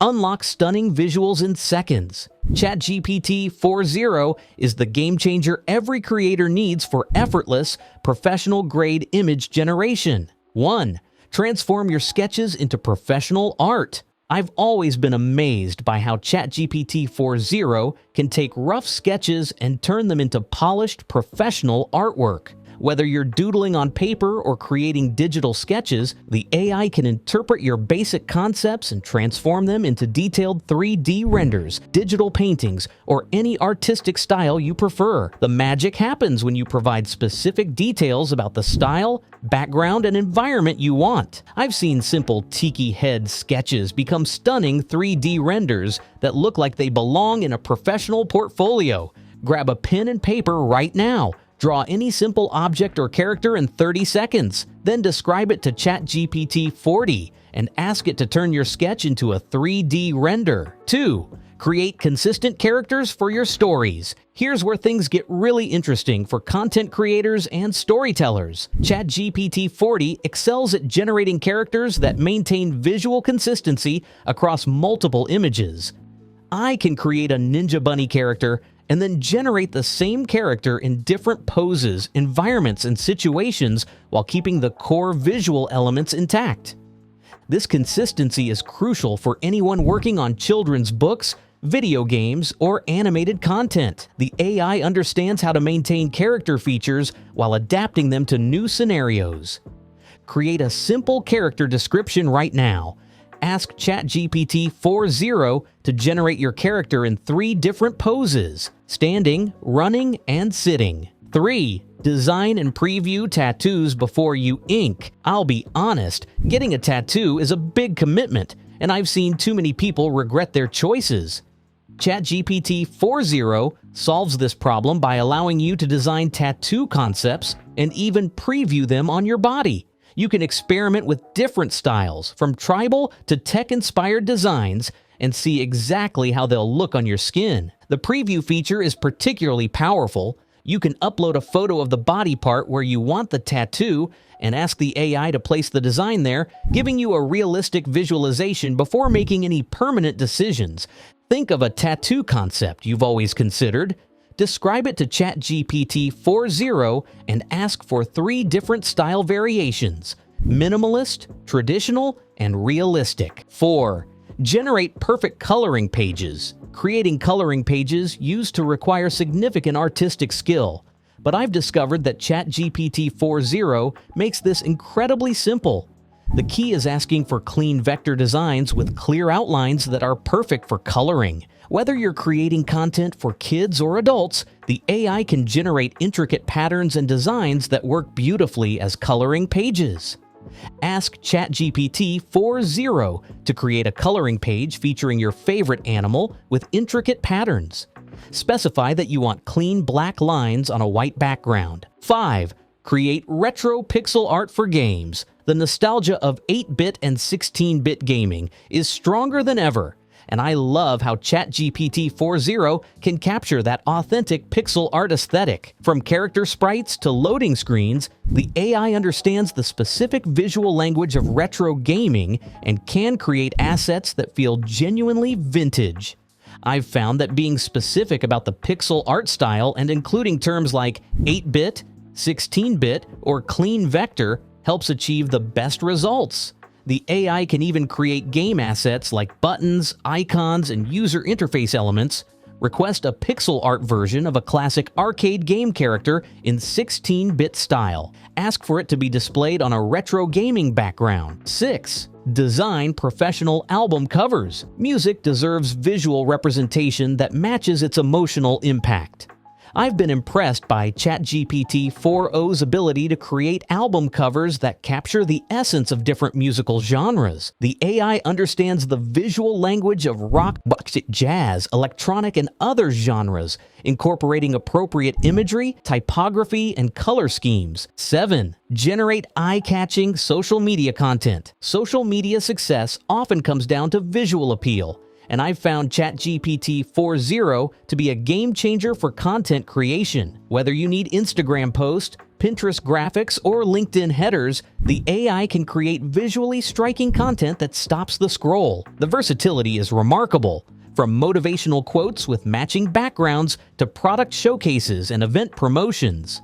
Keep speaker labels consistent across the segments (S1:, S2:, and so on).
S1: Unlock stunning visuals in seconds. ChatGPT 4.0 is the game changer every creator needs for effortless, professional-grade image generation. 1. Transform your sketches into professional art. I've always been amazed by how ChatGPT 4.0 can take rough sketches and turn them into polished, professional artwork. Whether you're doodling on paper or creating digital sketches, the AI can interpret your basic concepts and transform them into detailed 3D renders, digital paintings, or any artistic style you prefer. The magic happens when you provide specific details about the style, background, and environment you want. I've seen simple tiki head sketches become stunning 3D renders that look like they belong in a professional portfolio. Grab a pen and paper right now. Draw any simple object or character in 30 seconds, then describe it to ChatGPT 40 and ask it to turn your sketch into a 3D render. 2. Create consistent characters for your stories. Here's where things get really interesting for content creators and storytellers. ChatGPT 40 excels at generating characters that maintain visual consistency across multiple images. I can create a Ninja Bunny character and then generate the same character in different poses, environments, and situations while keeping the core visual elements intact. This consistency is crucial for anyone working on children's books, video games, or animated content. The AI understands how to maintain character features while adapting them to new scenarios. Create a simple character description right now. Ask ChatGPT 4.0 to generate your character in 3 different poses: standing, running, and sitting. 3. Design and preview tattoos before you ink. I'll be honest, getting a tattoo is a big commitment, and I've seen too many people regret their choices. ChatGPT 4.0 solves this problem by allowing you to design tattoo concepts and even preview them on your body. You can experiment with different styles, from tribal to tech-inspired designs, and see exactly how they'll look on your skin. The preview feature is particularly powerful. You can upload a photo of the body part where you want the tattoo and ask the AI to place the design there, giving you a realistic visualization before making any permanent decisions. Think of a tattoo concept you've always considered. Describe it to ChatGPT 4.0 and ask for 3 different style variations: minimalist, traditional, and realistic. 4. Generate perfect coloring pages. Creating coloring pages used to require significant artistic skill, but I've discovered that ChatGPT 4.0 makes this incredibly simple. The key is asking for clean vector designs with clear outlines that are perfect for coloring. Whether you're creating content for kids or adults, the AI can generate intricate patterns and designs that work beautifully as coloring pages. Ask ChatGPT 4.0 to create a coloring page featuring your favorite animal with intricate patterns. Specify that you want clean black lines on a white background. 5. Create retro pixel art for games. The nostalgia of 8-bit and 16-bit gaming is stronger than ever, and I love how ChatGPT 4.0 can capture that authentic pixel art aesthetic. From character sprites to loading screens, the AI understands the specific visual language of retro gaming and can create assets that feel genuinely vintage. I've found that being specific about the pixel art style and including terms like 8-bit, 16-bit, or clean vector helps achieve the best results. The AI can even create game assets like buttons, icons, and user interface elements. Request a pixel art version of a classic arcade game character in 16-bit style. Ask for it to be displayed on a retro gaming background. 6. Design professional album covers. Music deserves visual representation that matches its emotional impact. I've been impressed by ChatGPT 4.0's ability to create album covers that capture the essence of different musical genres. The AI understands the visual language of rock, jazz, electronic, and other genres, incorporating appropriate imagery, typography, and color schemes. 7. Generate eye-catching social media content. Social media success often comes down to visual appeal, and I've found ChatGPT 4.0 to be a game changer for content creation. Whether you need Instagram posts, Pinterest graphics, or LinkedIn headers, the AI can create visually striking content that stops the scroll. The versatility is remarkable. From motivational quotes with matching backgrounds to product showcases and event promotions.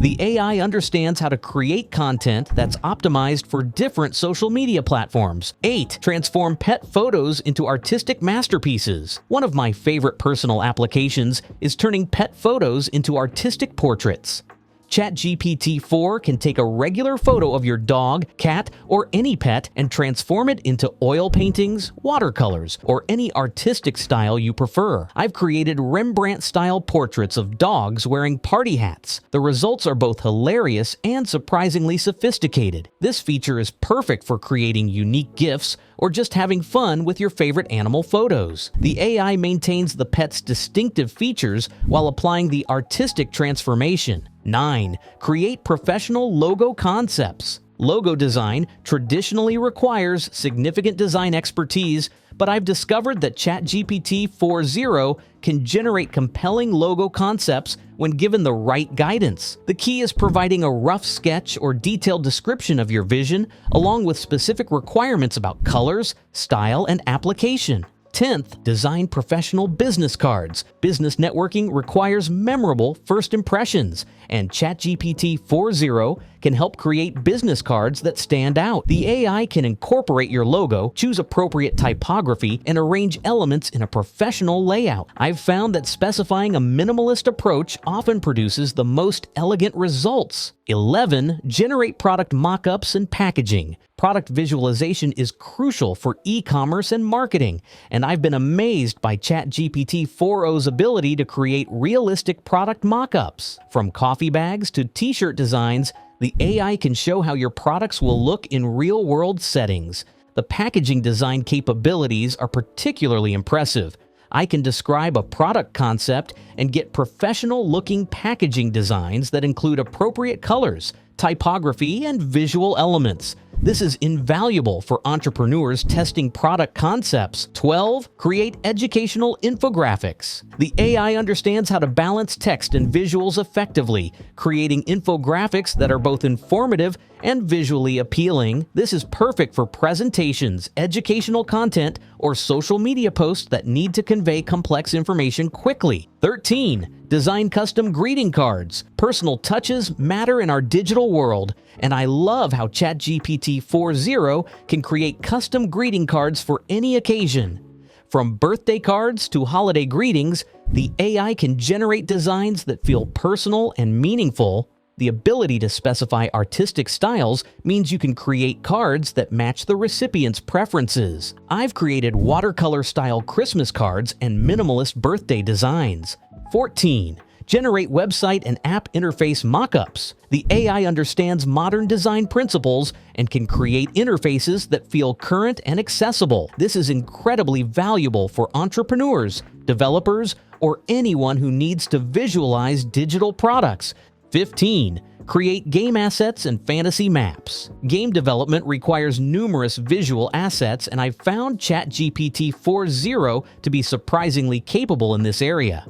S1: The AI understands how to create content that's optimized for different social media platforms. 8. Transform pet photos into artistic masterpieces. One of my favorite personal applications is turning pet photos into artistic portraits. ChatGPT 4 can take a regular photo of your dog, cat, or any pet and transform it into oil paintings, watercolors, or any artistic style you prefer. I've created Rembrandt-style portraits of dogs wearing party hats. The results are both hilarious and surprisingly sophisticated. This feature is perfect for creating unique gifts or just having fun with your favorite animal photos. The AI maintains the pet's distinctive features while applying the artistic transformation. 9. Create professional logo concepts. Logo design traditionally requires significant design expertise, but I've discovered that ChatGPT 4.0 can generate compelling logo concepts when given the right guidance. The key is providing a rough sketch or detailed description of your vision, along with specific requirements about colors, style, and application. 10th, design professional business cards. Business networking requires memorable first impressions, and ChatGPT 4.0 can help create business cards that stand out. The AI can incorporate your logo, choose appropriate typography, and arrange elements in a professional layout. I've found that specifying a minimalist approach often produces the most elegant results. 11. Generate product mockups and packaging. Product visualization is crucial for e-commerce and marketing, and I've been amazed by ChatGPT 4.0's ability to create realistic product mockups. From coffee bags to t-shirt designs, the AI can show how your products will look in real-world settings. The packaging design capabilities are particularly impressive. I can describe a product concept and get professional-looking packaging designs that include appropriate colors, typography, and visual elements. This is invaluable for entrepreneurs testing product concepts. 12. Create educational infographics. The AI understands how to balance text and visuals effectively, creating infographics that are both informative and visually appealing. This is perfect for presentations, educational content, or social media posts that need to convey complex information quickly. 13. Design custom greeting cards. Personal touches matter in our digital world, and I love how ChatGPT 4.0 can create custom greeting cards for any occasion. From birthday cards to holiday greetings, the AI can generate designs that feel personal and meaningful. The ability to specify artistic styles means you can create cards that match the recipient's preferences. I've created watercolor-style Christmas cards and minimalist birthday designs. 14. Generate website and app interface mockups. The AI understands modern design principles and can create interfaces that feel current and accessible. This is incredibly valuable for entrepreneurs, developers, or anyone who needs to visualize digital products. 15. Create game assets and fantasy maps. Game development requires numerous visual assets, and I've found ChatGPT 4.0 to be surprisingly capable in this area.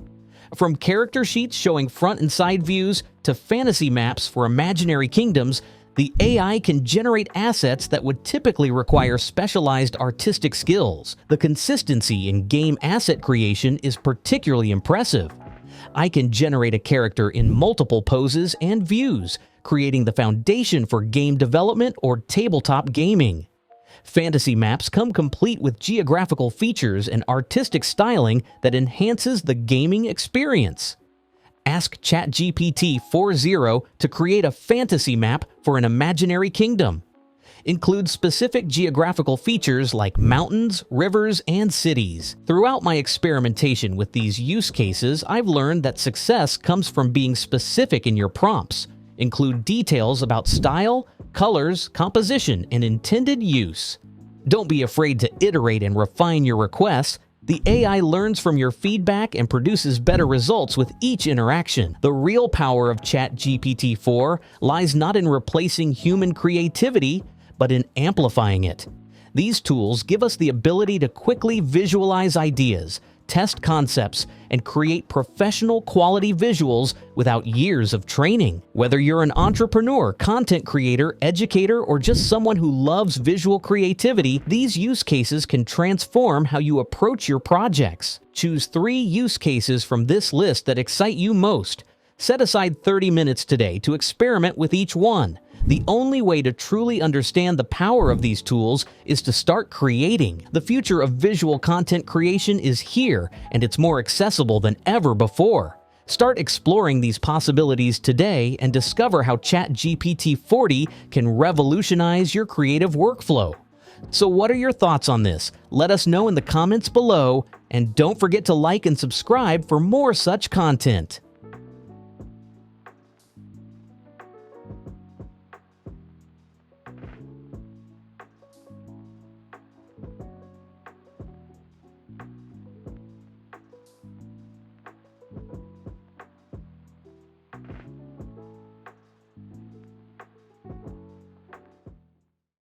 S1: From character sheets showing front and side views to fantasy maps for imaginary kingdoms, the AI can generate assets that would typically require specialized artistic skills. The consistency in game asset creation is particularly impressive. I can generate a character in multiple poses and views, creating the foundation for game development or tabletop gaming. Fantasy maps come complete with geographical features and artistic styling that enhances the gaming experience. Ask ChatGPT 4.0 to create a fantasy map for an imaginary kingdom. Include specific geographical features like mountains, rivers, and cities. Throughout my experimentation with these use cases, I've learned that success comes from being specific in your prompts. Include details about style, colors, composition, and intended use. Don't be afraid to iterate and refine your requests. The AI learns from your feedback and produces better results with each interaction. The real power of ChatGPT 4 lies not in replacing human creativity, but in amplifying it. These tools give us the ability to quickly visualize ideas, test concepts, and create professional quality visuals without years of training. Whether you're an entrepreneur, content creator, educator, or just someone who loves visual creativity, these use cases can transform how you approach your projects. Choose 3 use cases from this list that excite you most. Set aside 30 minutes today to experiment with each one. The only way to truly understand the power of these tools is to start creating. The future of visual content creation is here, and it's more accessible than ever before. Start exploring these possibilities today and discover how ChatGPT 40 can revolutionize your creative workflow. So what are your thoughts on this? Let us know in the comments below, and don't forget to like and subscribe for more such content.